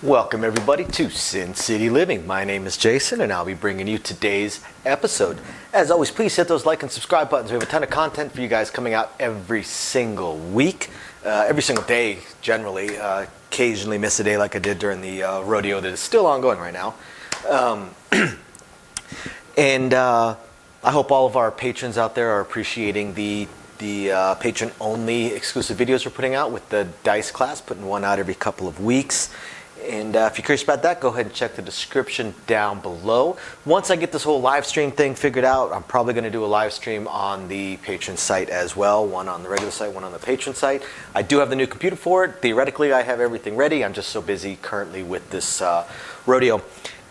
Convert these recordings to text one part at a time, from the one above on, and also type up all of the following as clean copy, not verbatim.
Welcome everybody to Sin City Living. My name is Jason and I'll be bringing you today's episode. As always, please hit those like and subscribe buttons. We have a ton of content for you guys coming out every single week, every single day generally. Occasionally miss a day like I did during the rodeo that is still ongoing right now. And I hope all of our patrons out there are appreciating the patron-only exclusive videos we're putting out with the dice class, putting one out every couple of weeks. And if you're curious about that, go ahead and check the description down below. Once I get this whole live stream thing figured out, I'm probably going to do a live stream on the patron site as well. One on the regular site, one on the patron site. I do have the new computer for it. Theoretically, I have everything ready. I'm just so busy currently with this rodeo.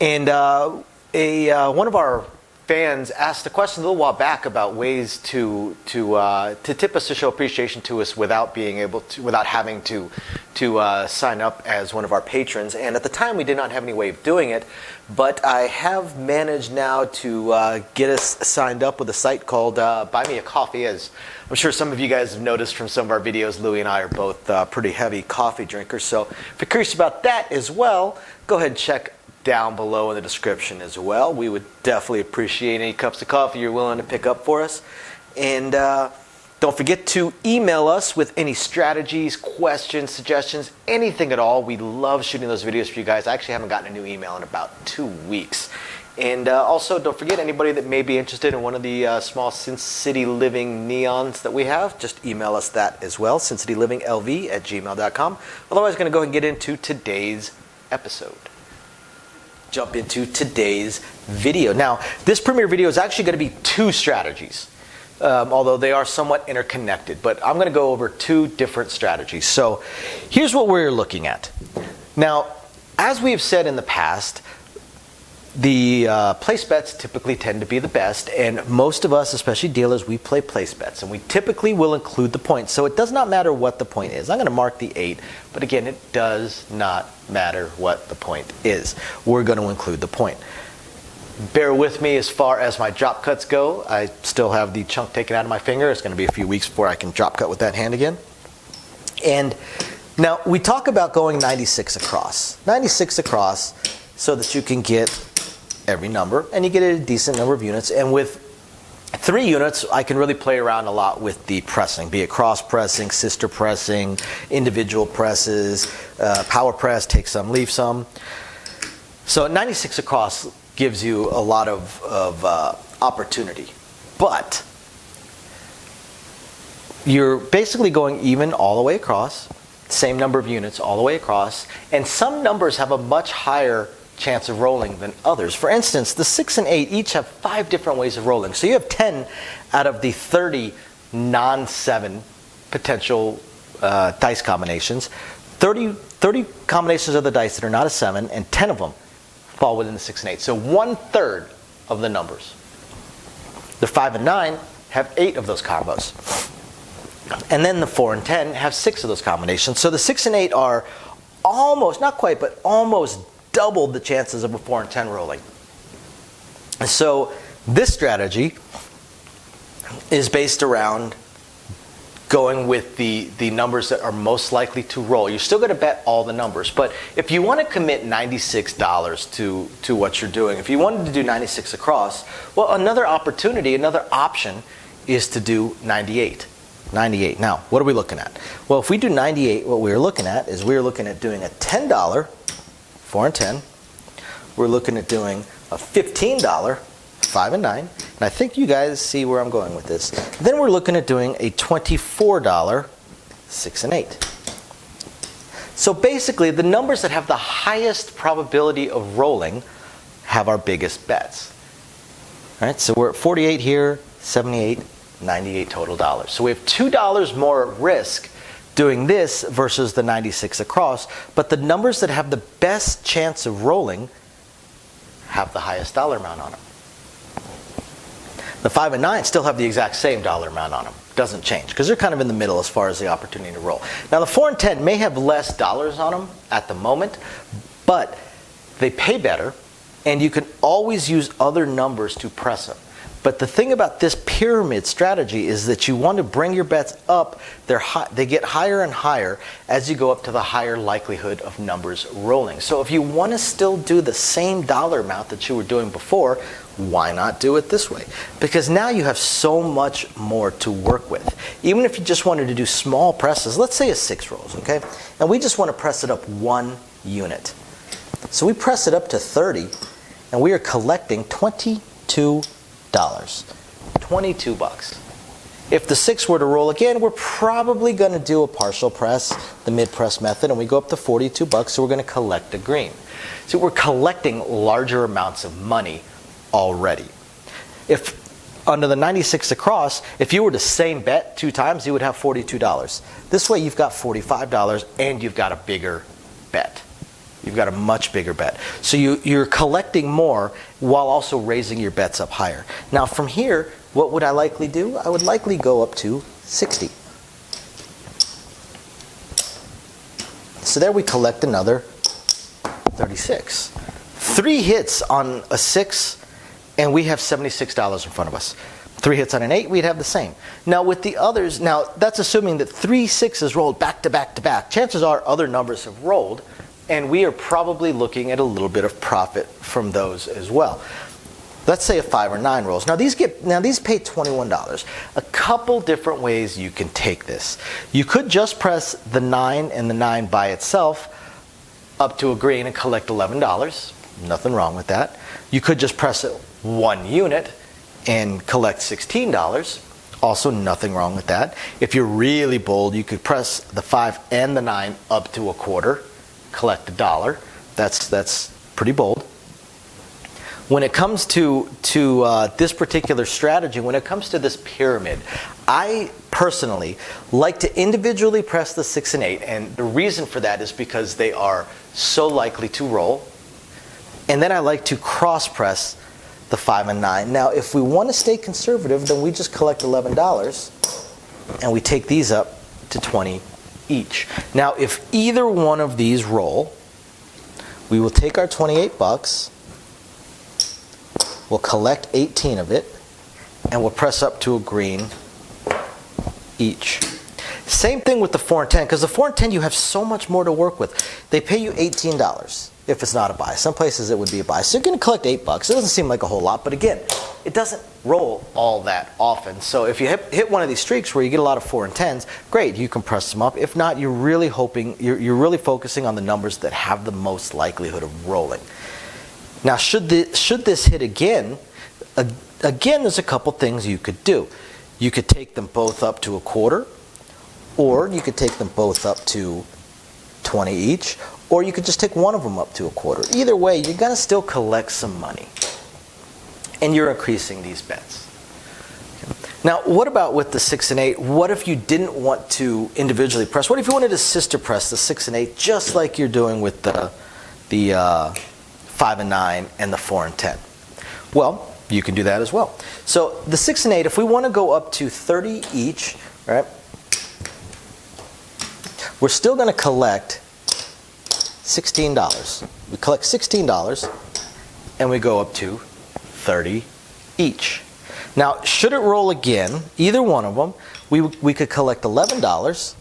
And one of our fans asked a question a little while back about ways to tip us, to show appreciation to us without having to sign up as one of our patrons. And at the time we did not have any way of doing it, but I have managed now to get us signed up with a site called Buy Me a Coffee. As I'm sure some of you guys have noticed from some of our videos, Louie and I are both pretty heavy coffee drinkers. So if you're curious about that as well, go ahead and check down below in the description as well. We would definitely appreciate any cups of coffee you're willing to pick up for us. And don't forget to email us with any strategies, questions, suggestions, anything at all. We love shooting those videos for you guys. I actually haven't gotten a new email in about 2 weeks. And also, don't forget, anybody that may be interested in one of the small Sin City Living neons that we have, just email us that as well, sincitylivingLV@gmail.com. Otherwise, I'm going to go ahead and get into today's episode. Jump into today's video. Now, this premiere video is actually going to be 2 strategies, although they are somewhat interconnected, but I'm going to go over 2 different strategies. So here's what we're looking at. Now, as we have said in the past, the place bets typically tend to be the best, and most of us, especially dealers, we play place bets, and we typically will include the point. So it does not matter what the point is. I'm going to mark the 8, but again, it does not matter what the point is. We're going to include the point. Bear with me as far as my drop cuts go. I still have the chunk taken out of my finger. It's going to be a few weeks before I can drop cut with that hand again. And now we talk about going 96 across. 96 across so that you can get every number, and you get a decent number of units. And with 3 units, I can really play around a lot with the pressing, be it cross pressing, sister pressing, individual presses, power press, take some, leave some. So 96 across gives you a lot of opportunity, but you're basically going even all the way across, same number of units all the way across, and some numbers have a much higher chance of rolling than others. For instance, the 6 and 8 each have 5 different ways of rolling. So you have 10 out of the 30 non-7 potential dice combinations. 30 combinations of the dice that are not a 7, and 10 of them fall within the 6 and 8. So 1/3 of the numbers. The 5 and 9 have 8 of those combos. And then the 4 and 10 have 6 of those combinations. So the 6 and 8 are almost, not quite, but almost doubled the chances of a 4 and 10 rolling. And so this strategy is based around going with the numbers that are most likely to roll. You're still going to bet all the numbers, but if you want to commit $96 to what you're doing, if you wanted to do 96 across, well, another opportunity, another option is to do 98. 98. Now, what are we looking at? Well, if we do 98, what we're looking at is we're looking at doing a $10 4 and 10. We're looking at doing a $15 5 and 9. And I think you guys see where I'm going with this. Then we're looking at doing a $24 6 and 8. So basically, the numbers that have the highest probability of rolling have our biggest bets. All right, so we're at 48 here, 78, 98 total dollars. So we have $2 more at risk doing this versus the 96 across, but the numbers that have the best chance of rolling have the highest dollar amount on them. The 5 and 9 still have the exact same dollar amount on them. Doesn't change, because they're kind of in the middle as far as the opportunity to roll. Now the 4 and 10 may have less dollars on them at the moment, but they pay better, and you can always use other numbers to press them. But the thing about this pyramid strategy is that you want to bring your bets up. They get higher and higher as you go up to the higher likelihood of numbers rolling. So if you want to still do the same dollar amount that you were doing before, why not do it this way? Because now you have so much more to work with. Even if you just wanted to do small presses, let's say a 6 rolls, okay? And we just want to press it up 1 unit. So we press it up to 30, and we are collecting $22. $22. If the 6 were to roll again, we're probably going to do a partial press, the mid-press method, and we go up to $42, so we're going to collect a green. So we're collecting larger amounts of money already. If under the 96 across, if you were to same bet 2 times, you would have $42. This way you've got $45 and you've got a bigger bet. You've got a much bigger bet. So you're collecting more while also raising your bets up higher. Now from here, what would I likely do? I would likely go up to 60. So there we collect another 36. 3 hits on a 6 and we have $76 in front of us. 3 hits on an 8, we'd have the same. Now with the others, now that's assuming that 3 6s rolled back to back to back. Chances are other numbers have rolled, and we are probably looking at a little bit of profit from those as well. Let's say a 5 or 9 rolls. Now these pay $21. A couple different ways you can take this. You could just press the 9 and the 9 by itself up to a green and collect $11. Nothing wrong with that. You could just press it 1 unit and collect $16. Also nothing wrong with that. If you're really bold, you could press the 5 and the 9 up to a quarter, collect $1. That's pretty bold. When it comes to this particular strategy, when it comes to this pyramid, I personally like to individually press the 6 and 8, and the reason for that is because they are so likely to roll. And then I like to cross press the 5 and 9. Now, if we want to stay conservative, then we just collect $11 and we take these up to 20 each. Now, if either one of these roll, we will take our $28, we'll collect 18 of it, and we'll press up to a green each. Same thing with the 4 and 10, because the 4 and 10 you have so much more to work with. They pay you $18 if it's not a buy. Some places it would be a buy. So you're going to collect $8. It doesn't seem like a whole lot, but again, it doesn't roll all that often. So if you hit one of these streaks where you get a lot of 4 and 10s, great, you can press them up. If not, you're really really focusing on the numbers that have the most likelihood of rolling. Now, should this hit again, there's a couple things you could do. You could take them both up to a quarter, or you could take them both up to 20 each, or you could just take one of them up to a quarter. Either way, you're going to still collect some money, and you're increasing these bets. Now, what about with the 6 and 8? What if you didn't want to individually press? What if you wanted to sister press the 6 and 8 just like you're doing with the 5 and 9 and the 4 and 10? Well, you can do that as well. So the 6 and 8, if we want to go up to 30 each, right? We're still going to collect $16. We collect $16 and we go up to 30 each. Now, should it roll again, either one of them, we could collect $11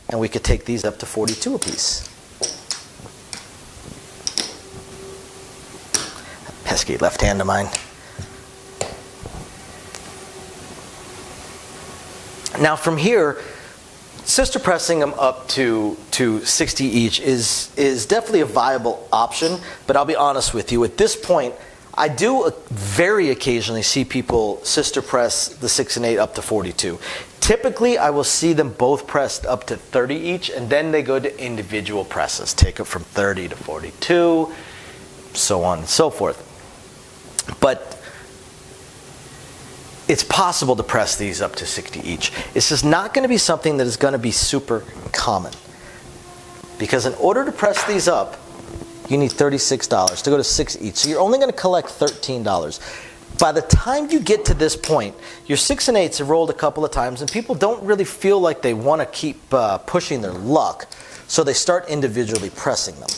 and we could take these up to 42 apiece. Pesky left hand of mine. Now from here, sister pressing them up to 60 each is definitely a viable option, but I'll be honest with you, at this point, I do very occasionally see people sister press the 6 and 8 up to 42. Typically, I will see them both pressed up to 30 each, and then they go to individual presses. Take it from 30 to 42, so on and so forth. But it's possible to press these up to 60 each. It's just not going to be something that is going to be super common. Because in order to press these up, you need $36 to go to 6 each. So you're only going to collect $13. By the time you get to this point, your 6 and 8s have rolled a couple of times, and people don't really feel like they want to keep pushing their luck, so they start individually pressing them.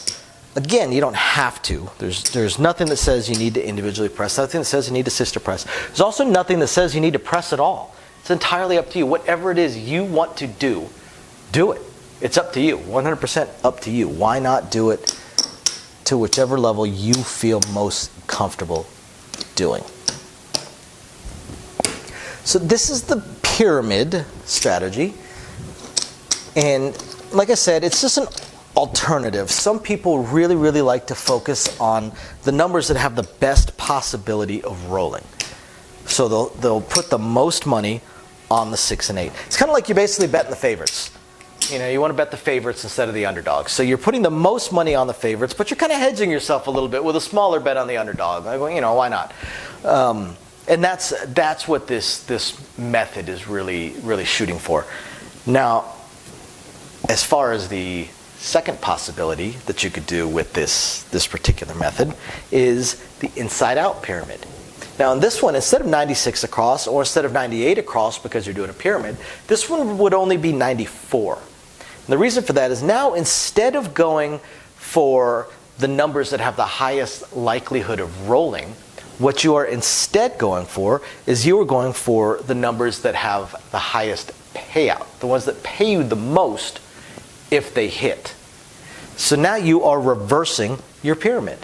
Again, you don't have to. There's nothing that says you need to individually press, nothing that says you need to sister press. There's also nothing that says you need to press at all. It's entirely up to you. Whatever it is you want to do, do it. It's up to you, 100% up to you. Why not do it to whichever level you feel most comfortable doing? So this is the pyramid strategy. And like I said, it's just an alternative. Some people really, really like to focus on the numbers that have the best possibility of rolling. So they'll put the most money on the 6 and 8. It's kind of like you're basically betting the favorites. You know, you want to bet the favorites instead of the underdogs. So you're putting the most money on the favorites, but you're kind of hedging yourself a little bit with a smaller bet on the underdog. Like, you know, why not? And that's what this method is really shooting for. Now, as far as the second possibility that you could do with this particular method is the inside-out pyramid. Now in this one, instead of 96 across or instead of 98 across because you're doing a pyramid, this one would only be 94. And the reason for that is now instead of going for the numbers that have the highest likelihood of rolling, what you are instead going for is you are going for the numbers that have the highest payout, the ones that pay you the most if they hit. So now you are reversing your pyramid.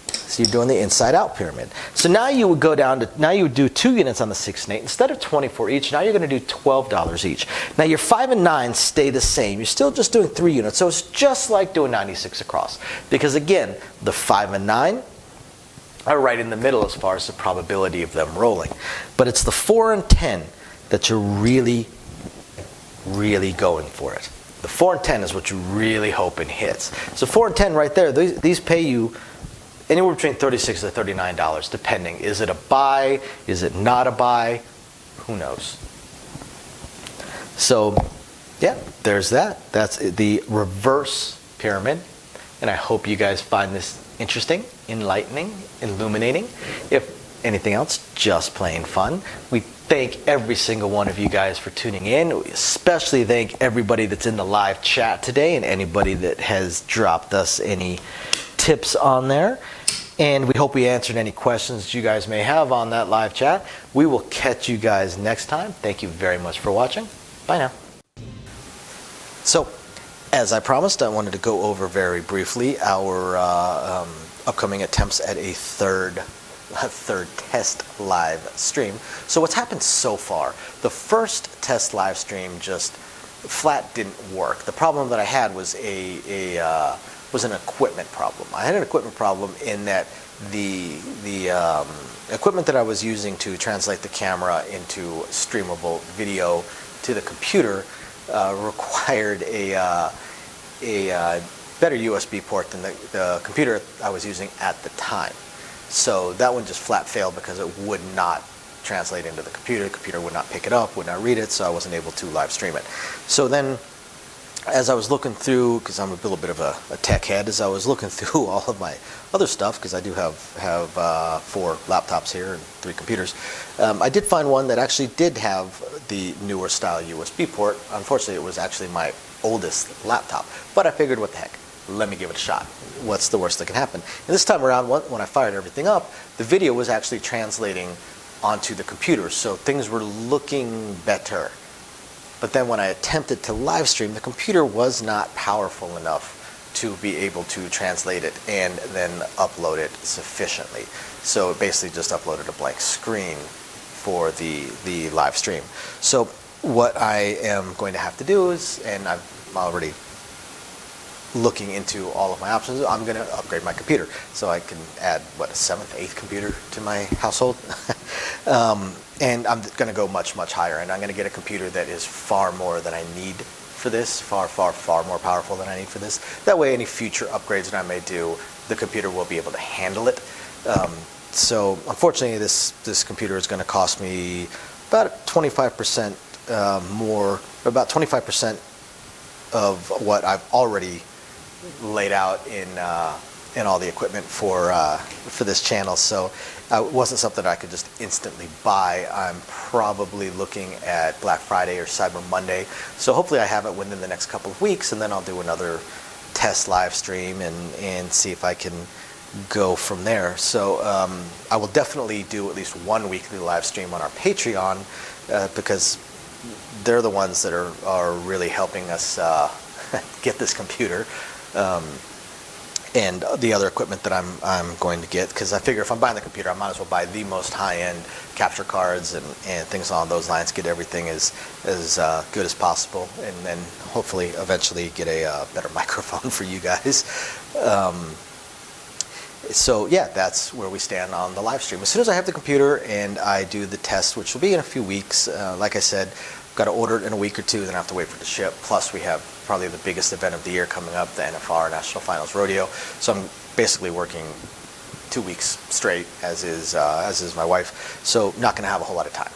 So you're doing the inside-out pyramid. So now you would go down to, now you would do 2 units on the 6 and 8. Instead of 24 each, now you're going to do $12 each. Now your 5 and 9 stay the same. You're still just doing 3 units. So it's just like doing 96 across. Because again, the 5 and 9 are right in the middle as far as the probability of them rolling. But it's the 4 and 10 that you're really going for it. The 4 and 10 is what you really hoping hits. So 4 and 10 right there, these pay you anywhere between $36 to $39, depending. Is it a buy? Is it not a buy? Who knows? So, yeah, there's that. That's the reverse pyramid. And I hope you guys find this interesting, enlightening, illuminating. If anything else, just plain fun. We thank every single one of you guys for tuning in. We especially thank everybody that's in the live chat today and anybody that has dropped us any tips on there. And we hope we answered any questions that you guys may have on that live chat. We will catch you guys next time. Thank you very much for watching. Bye now. So, as I promised, I wanted to go over very briefly our upcoming attempts at a third test live stream. So what's happened so far? The first test live stream just flat didn't work. The problem that I had was was an equipment problem. I had an equipment problem in that the equipment that I was using to translate the camera into streamable video to the computer required a better USB port than the computer I was using at the time. So that one just flat failed because it would not translate into the computer. The computer would not pick it up, would not read it, so I wasn't able to live stream it. So then, as I was looking through, because I'm a little bit of a tech head, as I was looking through all of my other stuff, because I do have 4 laptops here and 3 computers, I did find one that actually did have the newer style USB port. Unfortunately, it was actually my oldest laptop, but I figured, what the heck, let me give it a shot. What's the worst that can happen? And this time around, when I fired everything up, the video was actually translating onto the computer, so things were looking better. But then when I attempted to live stream, the computer was not powerful enough to be able to translate it and then upload it sufficiently. So it basically just uploaded a blank screen for the live stream. So what I am going to have to do is, and I'm already looking into all of my options, I'm going to upgrade my computer so I can add, what, a 7th, 8th computer to my household. And I'm going to go much, much higher, and I'm going to get a computer that is far more than I need for this, far more powerful than I need for this. That way, any future upgrades that I may do, the computer will be able to handle it. So unfortunately, this computer is going to cost me about 25% more, about 25% of what I've already laid out in all the equipment for this channel. So it wasn't something I could just instantly buy. I'm probably looking at Black Friday or Cyber Monday. So hopefully I have it within the next couple of weeks, and then I'll do another test live stream and see if I can go from there. So I will definitely do at least one weekly live stream on our Patreon because they're the ones that are really helping us get this computer and the other equipment that I'm going to get, because I figure if I'm buying the computer, I might as well buy the most high-end capture cards and things along those lines, get everything as good as possible, and then hopefully eventually get a better microphone for you guys. So yeah, that's where we stand on the live stream. As soon as I have the computer and I do the test, which will be in a few weeks, like I said, I've got to order it in a week or two, then I have to wait for it to ship. Plus we have probably the biggest event of the year coming up, the NFR National Finals Rodeo. So I'm basically working 2 weeks straight, as is my wife. So not going to have a whole lot of time.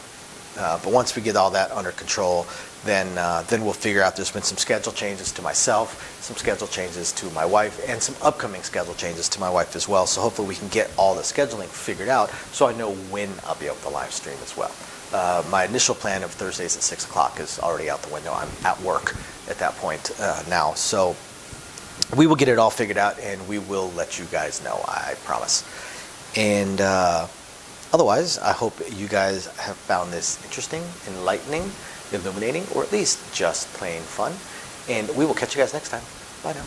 But once we get all that under control, then we'll figure out. There's been some schedule changes to myself, some schedule changes to my wife, and some upcoming schedule changes to my wife as well. So hopefully we can get all the scheduling figured out so I know when I'll be able to live stream as well. My initial plan of Thursdays at 6 o'clock is already out the window. I'm at work at that point now. So we will get it all figured out, and we will let you guys know, I promise. And otherwise, I hope you guys have found this interesting, enlightening, illuminating, or at least just plain fun. And we will catch you guys next time. Bye now.